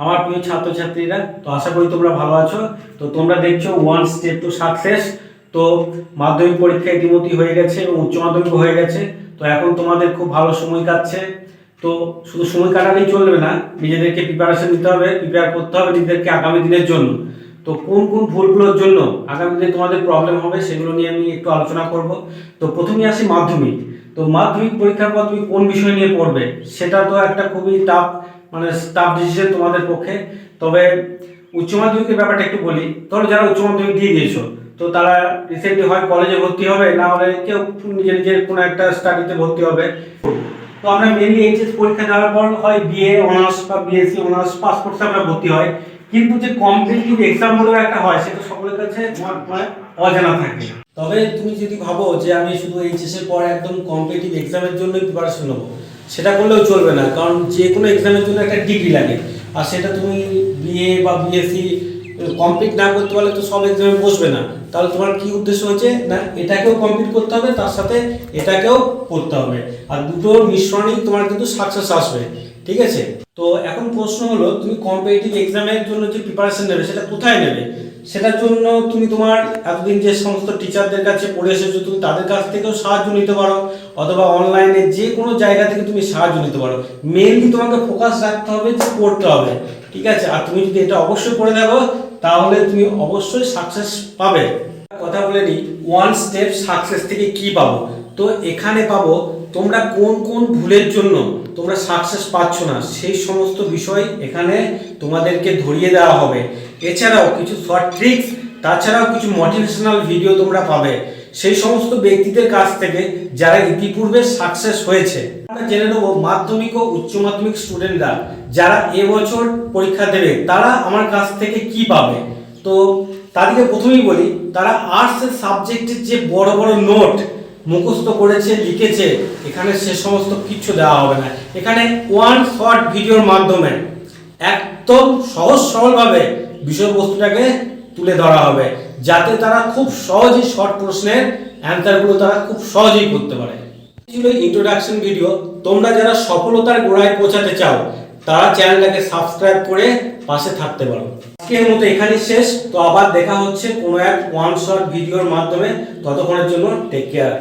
আমার প্রিয় ছাত্রছাত্রীরা, তো আশা করি তোমরা ভালো আছো। তো তোমরা দেখছো ওয়ান স্টেপ টু সাকসেস। তো মাধ্যমিক পরীক্ষা ইতিমধ্যেই হয়ে গেছে এবং উচ্চ মাধ্যমিক হয়ে গেছে। তো এখন তোমাদের খুব ভালো সময় কাটছে। তো শুধু সময় কাটালেই চলবে না, নিজেদেরকে প্রিপারেশন নিতে হবে, প্রিপেয়ার করতে হবে নিজেদেরকে আগামী দিনের জন্য। তো কোন কোন ভুলগুলোর জন্য আগামী দিনে তোমাদের প্রবলেম হবে সেগুলো নিয়ে আমি একটু আলোচনা করব। তো প্রথমেই আসি মাধ্যমিক। তো মাধ্যমিক পরীক্ষার পর তুমি কোন বিষয় নিয়ে পড়বে সেটা তো একটা খুবই টাফ, মানে টাফ ডিসিশন তোমাদের পক্ষে। তবে উচ্চ মাধ্যমিকের ব্যাপারটা একটু বলি। ধরো যারা উচ্চ মাধ্যমিক দিয়ে দিয়েছো, তো তারা রিসেন্টলি হয় কলেজে ভর্তি হবে, না হলে কেউ নিজের নিজের কোনো একটা স্টাডিতে ভর্তি হবে। তো আমরা মেনলি এইচএস পরীক্ষা দেওয়ার পর হয় বিএ অনার্স বা বিএসসি অনার্স পাস করতে আমরা ভর্তি হয়, কিন্তু যে কম্পিটিটিভ এক্সামগুলো একটা হয় সেটা সকলের কাছে অজানা থাকে। তবে তুমি যদি ভাবো যে আমি শুধু এইচএস এর পর একদম কম্পিটিটিভ এক্সামের জন্য প্রিপারেশন নেবো, সেটা করলেও চলবে না, কারণ যে কোনো এক্সামের জন্য একটা ডিগ্রি লাগে। আর সেটা তুমি বিএ বা বিএসসি কমপ্লিট না করতে পারলে তো সব এক্সামে বসবে না। তাহলে তোমার কি উদ্দেশ্য হচ্ছে না, এটাকেও কমপ্লিট করতে হবে, তার সাথে এটাকেও করতে হবে, আর দুটোর মিশ্রণেই তোমার কিন্তু সাকসেস আসবে। ঠিক আছে? তো এখন প্রশ্ন হলো, তুমি কম্পিটিটিভ এক্সামের জন্য যে প্রিপারেশন নেবে সেটা কোথায় নেবে? সেটার জন্য তুমি তোমার এতদিন যে সমস্ত টিচারদের কাছে পড়ে এসেছো, তুমি তাদের কাছ থেকেও সাহায্য নিতে পারো, অথবা অনলাইনে যে কোনো জায়গা থেকে তুমি সাহায্য নিতে পারো। মেইনলি তোমাকে ফোকাস রাখতে হবে যে পড়তে হবে। ঠিক আছে? আর তুমি যদি এটা অবশ্যই করে দেখো, তাহলে তুমি অবশ্যই সাকসেস পাবে। কথা বলে নিই, ওয়ান স্টেপ সাকসেস থেকে কি পাবো। তো এখানে পাবো তোমরা কোন কোন ভুলের জন্য তোমরা সাকসেস পাচ্ছ না, সেই সমস্ত বিষয় এখানে তোমাদেরকে ধরিয়ে দেওয়া হবে। এছাড়াও কিছু শর্ট ট্রিক্স, তাছাড়াও কিছু মোটিভেশনাল ভিডিও তোমরা পাবে সেই সমস্ত ব্যক্তিদের কাছ থেকে যারা ইতিপূর্বে সাকসেস হয়েছে। আমরা জেনে নেব মাধ্যমিক ও উচ্চ মাধ্যমিক স্টুডেন্টরা যারা এবছর পরীক্ষা দেবে তারা আমার কাছ থেকে কি পাবে। তো তাদেরকে প্রথমেই বলি, তারা আর্টসের সাবজেক্টের যে বড় বড় নোট মুখস্থ করেছে, লিখেছে, এখানে সে সমস্ত কিছু দেওয়া হবে না। এখানে ওয়ান শর্ট ভিডিওর মাধ্যমে একদম সহজ সরলভাবে বিষয়বস্তুটাকে তুলে ধরা হবে, যাতে তারা খুব সহজেই শর্ট প্রশ্নের অ্যান্সারগুলো তারা খুব সহজেই করতে পারে। ছিল ইন্ট্রোডাকশন ভিডিও। তোমরা যারা সফলতার গোড়ায় পৌঁছাতে চাও তারা চ্যানেলটাকে সাবস্ক্রাইব করে পাশে থাকতে পারো। আজকের মতো এখানেই শেষ। তো আবার দেখা হচ্ছে কোনো এক ওয়ান শর্ট ভিডিওর মাধ্যমে। ততক্ষণের জন্য টেক কেয়ার।